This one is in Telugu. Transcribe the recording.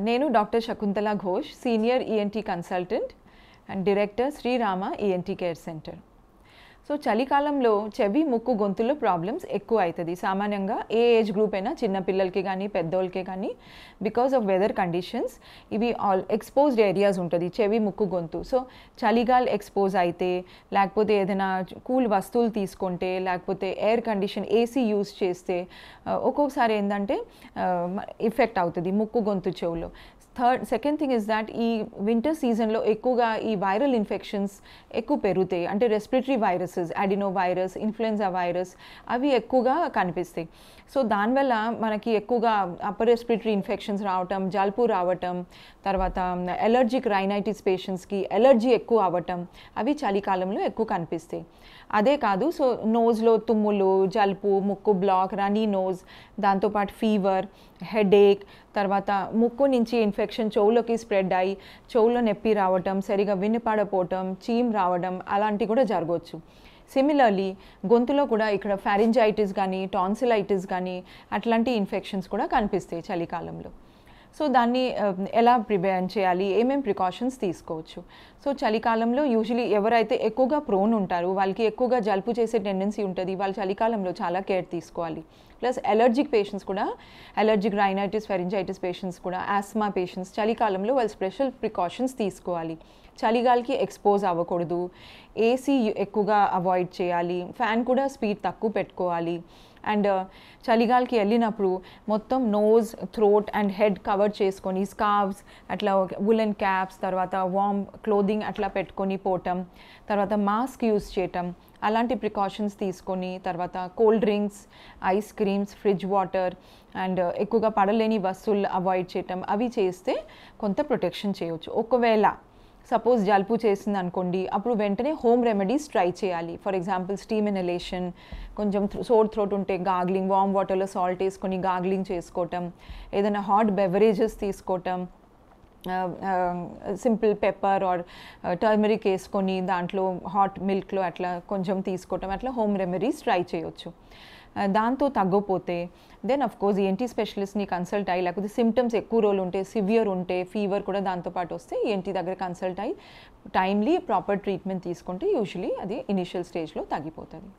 నేను doctor Shakuntala Ghosh, senior ENT consultant and director Srirama ENT care centre. So చలికాలంలో చెవి ముక్కు గొంతులో ప్రాబ్లమ్స్ ఎక్కువ అవుతుంది. సామాన్యంగా ఏ ఏజ్ గ్రూప్ అయినా చిన్నపిల్లలకి కానీ పెద్దోళ్ళకి కానీ బికాస్ ఆఫ్ వెదర్ కండిషన్స్ ఇవి ఎక్స్పోజ్డ్ ఏరియాస్ ఉంటుంది చెవి ముక్కు గొంతు. సో చలిగాలి ఎక్స్పోజ్ అయితే, లేకపోతే ఏదైనా కూల్ వస్తువులు తీసుకుంటే, లేకపోతే ఎయిర్ కండిషన్ ఏసీ యూస్ చేస్తే ఒక్కొక్కసారి ఏంటంటే ఎఫెక్ట్ అవుతుంది ముక్కు గొంతు చెవులో. సెకండ్ థింగ్ ఇస్ దాట్ ఈ వింటర్ సీజన్లో ఎక్కువగా ఈ వైరల్ ఇన్ఫెక్షన్స్ ఎక్కువ పెరుగుతాయి. అంటే respiratory viruses, Adreno virus, influenza virus అవి ఎక్కువగా కనిపిస్తాయి. సో దానివల్ల మనకి ఎక్కువగా అప్పర్ రెస్పిరేటరీ ఇన్ఫెక్షన్స్ రావటం, జలుబు రావటం, తర్వాత ఎలర్జిక్ రైనైటిస్ పేషెంట్స్కి ఎలర్జీ ఎక్కువ అవ్వటం అవి చలికాలంలో ఎక్కువ కనిపిస్తాయి. అదే కాదు, సో నోజ్లో తుమ్ములు, జలుబు, ముక్కు బ్లాక్, రనీ నోజ్, దాంతోపాటు ఫీవర్, హెడేక్, తర్వాత ముక్కు నుంచి ఇన్ఫెక్షన్ చెవులోకి స్ప్రెడ్ అయ్యి చెవులో నొప్పి రావటం, సరిగా వినపడపోవటం, చీమ్ రావడం అలాంటివి కూడా జరగవచ్చు. సిమిలర్లీ గొంతులో కూడా ఇక్కడ ఫారింజైటిస్ కానీ టాన్సిలైటిస్ కానీ అట్లాంటి ఇన్ఫెక్షన్స్ కూడా కనిపిస్తాయి చలికాలంలో. సో దాన్ని ఎలా ప్రివెంట్ చేయాలి, ఏమేమి ప్రికాషన్స్ తీసుకోవచ్చు. సో చలికాలంలో యూజువలీ ఎవరైతే ఎక్కువగా ప్రోన్ ఉంటారో వాళ్ళకి ఎక్కువగా జలుబు చేసే టెండెన్సీ ఉంటుంది, వాళ్ళు చలికాలంలో చాలా కేర్ తీసుకోవాలి. ప్లస్ ఎలర్జిక్ పేషెంట్స్ కూడా, ఎలర్జిక్ రైనైటిస్, ఫెరింజైటిస్ పేషెంట్స్ కూడా, ఆస్మా పేషెంట్స్ చలికాలంలో వాళ్ళు స్పెషల్ ప్రికాషన్స్ తీసుకోవాలి. చలిగాలికి ఎక్స్పోజ్ అవ్వకూడదు, ఏసీ ఎక్కువగా అవాయిడ్ చేయాలి, ఫ్యాన్ కూడా స్పీడ్ తక్కువ పెట్టుకోవాలి. అండ్ చలిగాలికి వెళ్ళినప్పుడు మొత్తం nose, throat and head cover చేసుకొని స్కార్వ్స్, అట్లా వులెన్ క్యాప్స్, తర్వాత వార్మ్ క్లోదింగ్ అట్లా పెట్టుకొని పోవటం, తర్వాత మాస్క్ యూస్ చేయటం, అలాంటి ప్రికాషన్స్ తీసుకొని, తర్వాత cold drinks, ice creams, fridge water and ఎక్కువగా పడలేని వస్తువులు అవాయిడ్ చేయటం అవి చేస్తే కొంత ప్రొటెక్షన్ చేయవచ్చు. ఒకవేళ సపోజ్ జలుబు చేసింది అనుకోండి, అప్పుడు వెంటనే హోమ్ రెమెడీస్ ట్రై చేయాలి. ఫర్ ఎగ్జాంపుల్ స్టీమ్ ఇన్హలేషన్, కొంచెం సోర్ థ్రోట్ ఉంటే గాగ్లింగ్, వామ్ వాటర్లో సాల్ట్ వేసుకొని గాగ్లింగ్ చేసుకోవటం, ఏదైనా హాట్ బెవరేజెస్ తీసుకోవటం, సింపుల్ పెప్పర్ ఆర్ టర్మరిక్ వేసుకొని దాంట్లో హాట్ మిల్క్లో అట్లా కొంచెం తీసుకోవటం, అట్లా హోమ్ రెమెడీస్ ట్రై చేయొచ్చు. దాంతో తగ్గపోతే దెన్ అఫ్ కోర్స్ ఈఎన్టీ స్పెషలిస్ట్ని కన్సల్ట్ అయ్యి, లేకపోతే సిమ్టమ్స్ ఎక్కువ రోజులు ఉంటే, సివియర్ ఉంటే, ఫీవర్ కూడా దాంతోపాటు వస్తే ఈఎన్టీ దగ్గర కన్సల్ట్ అయ్యి టైమ్లీ ప్రాపర్ ట్రీట్మెంట్ తీసుకుంటే యూజువలీ అది ఇనిషియల్ స్టేజ్లో తగ్గిపోతుంది.